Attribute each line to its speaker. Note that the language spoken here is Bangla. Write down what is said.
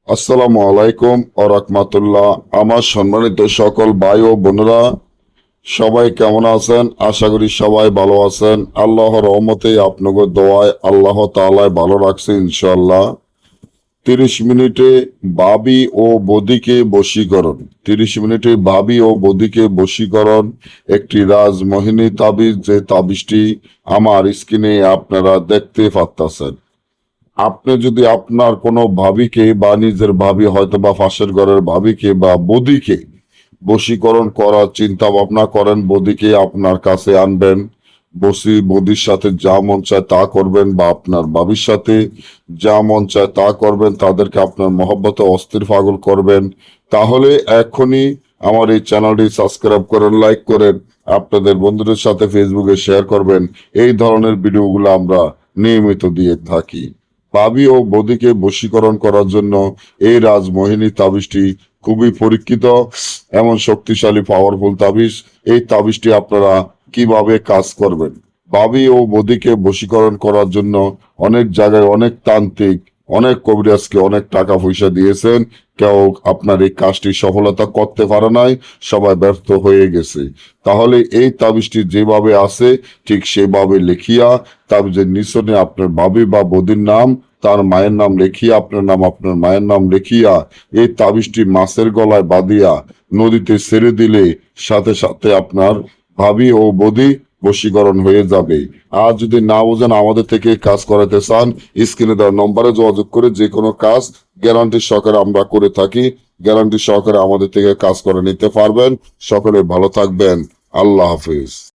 Speaker 1: আসসালামু আলাইকুম ও রাহমাতুল্লাহ। আমার সম্মানিত সকল ভাই ও বোনেরা, সবাই কেমন আছেন? আশা করি সবাই ভালো আছেন। আল্লাহর রহমতে আপনাদের দোয়ায় আল্লাহ তাআলায় ভালো রাখছে ইনশাআল্লাহ। 30 মিনিটে ভাবি ও বদিকে বশীকরণ। 30 মিনিটে ভাবি ও বদিকে বশীকরণ একটি রাজমোহিনী তাবিজ, যে তাবিজটি আমার স্ক্রিনে আপনারা দেখতে পাচ্ছেন। আপনি যদি আপনার কোনো ভাবিকে বা নিজের ভাবি হয়তো বা পাশের ঘরের ভাবিকে বা বদিকে বশীকরণ করার চিন্তা ভাবনা করেন, বদিকে আপনার কাছে আনবেন, বদির সাথে যা মন চায় তা করবেন, বা আপনার ভাবির সাথে যা মন চায় তা করবেন, তাদেরকে আপনার মহব্বতে অস্থির পাগল করবেন। তাহলে এখনই আমার এই চ্যানেলটি সাবস্ক্রাইব করেন, লাইক করেন, আপনাদের বন্ধুদের সাথে ফেসবুকে শেয়ার করবেন। এই ধরনের ভিডিওগুলো আমরা নিয়মিত দিয়ে থাকি। ভাবি ও বধূকে বশীকরণ করার জন্য এই রাজমোহিনী তাবিজটি খুবই পরীক্ষিত, এমন শক্তিশালী পাওয়ারফুল তাবিজ। এই তাবিজটি আপনারা কিভাবে কাজ করবেন? ভাবি ও বধূকে বশীকরণ করার জন্য অনেক জায়গায় অনেক তান্ত্রিক, অনেক কবিরাজকে অনেক টাকা পয়সা দিয়েছেন, কেউ আপনার এই কাজটি সফলতা করতে পারে নাই, সবাই ব্যর্থ হয়ে গেছে। তাহলে এই তাবিজটি যেভাবে আছে ঠিক সেভাবে লিখিয়া তাবিজের নিচনে আপনার ভাবি বা বদির নাম, তার মায়ের নাম লিখিয়া, আপনার নাম, আপনার মায়ের নাম লিখিয়া এই তাবিজটি মাছের গলায় বাঁধিয়া নদীতে ছেড়ে দিলে সাথে সাথে আপনার ভাবি ও বদি বশীকরণ হয়ে যাবে। আর যদি না বোঝেন, আমাদের থেকে কাজ করাতে চান, স্ক্রিনে দেওয়া নম্বরে যোগাযোগ করে যে কোনো কাজ গ্যারান্টি সহকারে আমরা করে থাকি। গ্যারান্টি সহকারে আমাদের থেকে কাজ করে নিতে পারবেন। সকলে ভালো থাকবেন। আল্লাহ হাফিজ।